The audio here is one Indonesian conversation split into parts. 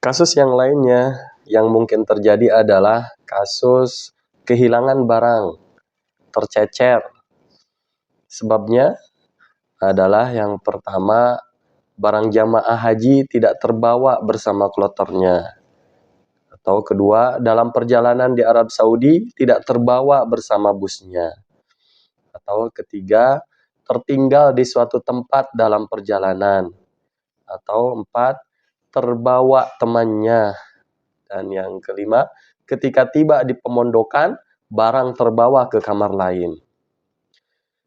Kasus yang lainnya yang mungkin terjadi adalah kasus kehilangan barang, tercecer. Sebabnya adalah yang pertama, barang jamaah haji tidak terbawa bersama kloternya. Atau kedua, dalam perjalanan di Arab Saudi tidak terbawa bersama busnya. Atau ketiga, tertinggal di suatu tempat dalam perjalanan. Atau empat, terbawa temannya. Dan yang kelima, ketika tiba di pemondokan, barang terbawa ke kamar lain.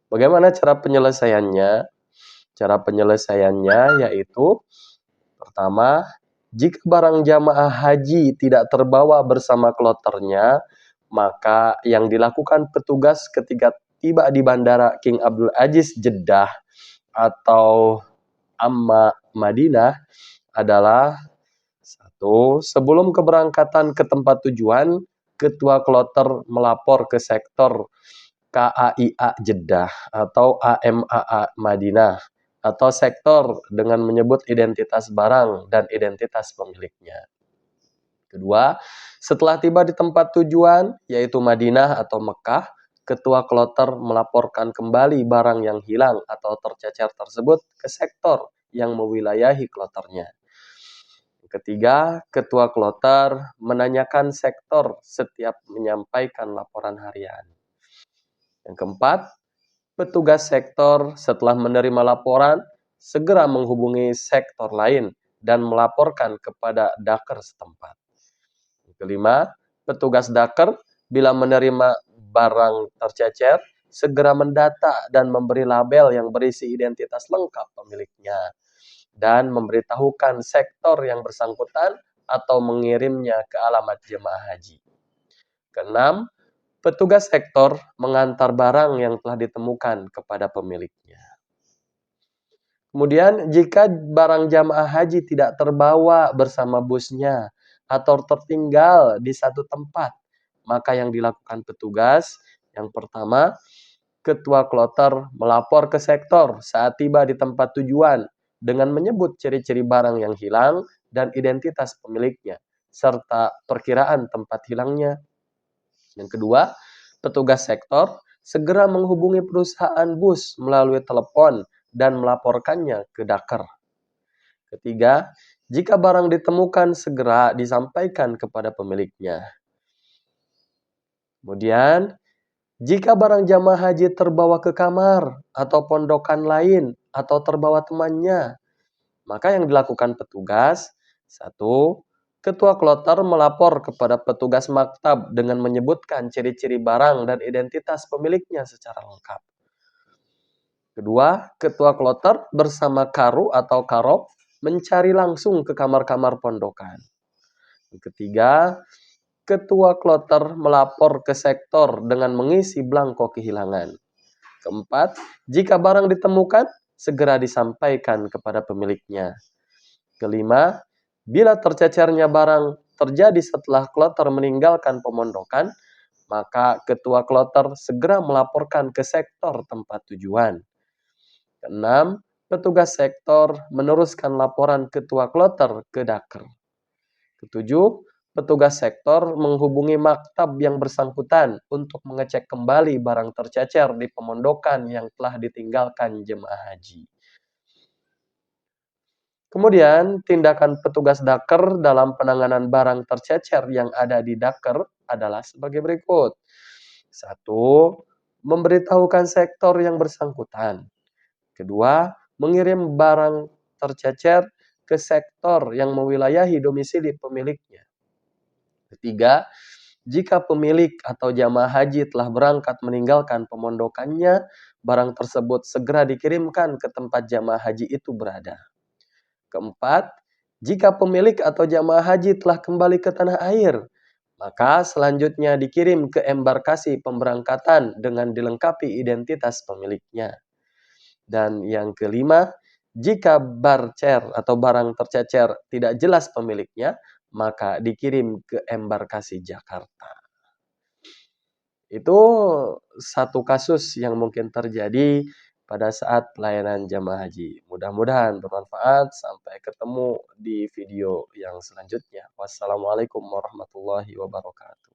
Bagaimana cara penyelesaiannya? Cara penyelesaiannya yaitu, pertama, jika barang jamaah haji tidak terbawa bersama kloternya, maka yang dilakukan petugas ketika tiba di Bandara King Abdul Aziz Jeddah atau Amma Madinah adalah satu, sebelum keberangkatan ke tempat tujuan, ketua kloter melapor ke sektor KAIA Jeddah atau AMAA Madinah atau sektor dengan menyebut identitas barang dan identitas pemiliknya. Kedua, setelah tiba di tempat tujuan, yaitu Madinah atau Mekah, ketua kloter melaporkan kembali barang yang hilang atau tercecer tersebut ke sektor yang mewilayahi kloternya. Ketiga, ketua kloter menanyakan sektor setiap menyampaikan laporan harian. Yang keempat, petugas sektor setelah menerima laporan segera menghubungi sektor lain dan melaporkan kepada daker setempat. Yang kelima, petugas daker bila menerima barang tercecer segera mendata dan memberi label yang berisi identitas lengkap pemiliknya dan memberitahukan sektor yang bersangkutan atau mengirimnya ke alamat jemaah haji. Keenam, petugas sektor mengantar barang yang telah ditemukan kepada pemiliknya. Kemudian, jika barang jamaah haji tidak terbawa bersama busnya atau tertinggal di satu tempat, maka yang dilakukan petugas, yang pertama, ketua kloter melapor ke sektor saat tiba di tempat tujuan dengan menyebut ciri-ciri barang yang hilang dan identitas pemiliknya, serta perkiraan tempat hilangnya. Yang kedua, petugas sektor segera menghubungi perusahaan bus melalui telepon dan melaporkannya ke daker. Ketiga, jika barang ditemukan segera disampaikan kepada pemiliknya. Kemudian, jika barang jamaah haji terbawa ke kamar atau pondokan lain atau terbawa temannya, maka yang dilakukan petugas, satu, ketua kloter melapor kepada petugas maktab dengan menyebutkan ciri-ciri barang dan identitas pemiliknya secara lengkap. Kedua, ketua kloter bersama karu atau karob mencari langsung ke kamar-kamar pondokan. Yang ketiga, ketua kloter melapor ke sektor dengan mengisi belangko kehilangan. Keempat, jika barang ditemukan, segera disampaikan kepada pemiliknya. Kelima, bila tercecernya barang terjadi setelah kloter meninggalkan pemondokan, maka ketua kloter segera melaporkan ke sektor tempat tujuan. Keenam, petugas sektor meneruskan laporan ketua kloter ke daker. Ketujuh, petugas sektor menghubungi maktab yang bersangkutan untuk mengecek kembali barang tercecer di pemondokan yang telah ditinggalkan jemaah haji. Kemudian, tindakan petugas daker dalam penanganan barang tercecer yang ada di daker adalah sebagai berikut. Satu, memberitahukan sektor yang bersangkutan. Kedua, mengirim barang tercecer ke sektor yang mewilayahi domisili pemiliknya. Ketiga, jika pemilik atau jamaah haji telah berangkat meninggalkan pemondokannya, barang tersebut segera dikirimkan ke tempat jamaah haji itu berada. Keempat, jika pemilik atau jamaah haji telah kembali ke tanah air, maka selanjutnya dikirim ke embarkasi pemberangkatan dengan dilengkapi identitas pemiliknya. Dan yang kelima, jika barcer atau barang tercecer tidak jelas pemiliknya, maka dikirim ke embarkasi Jakarta. Itu satu kasus yang mungkin terjadi pada saat pelayanan jamaah haji. Mudah-mudahan bermanfaat. Sampai ketemu di video yang selanjutnya. Wassalamualaikum warahmatullahi wabarakatuh.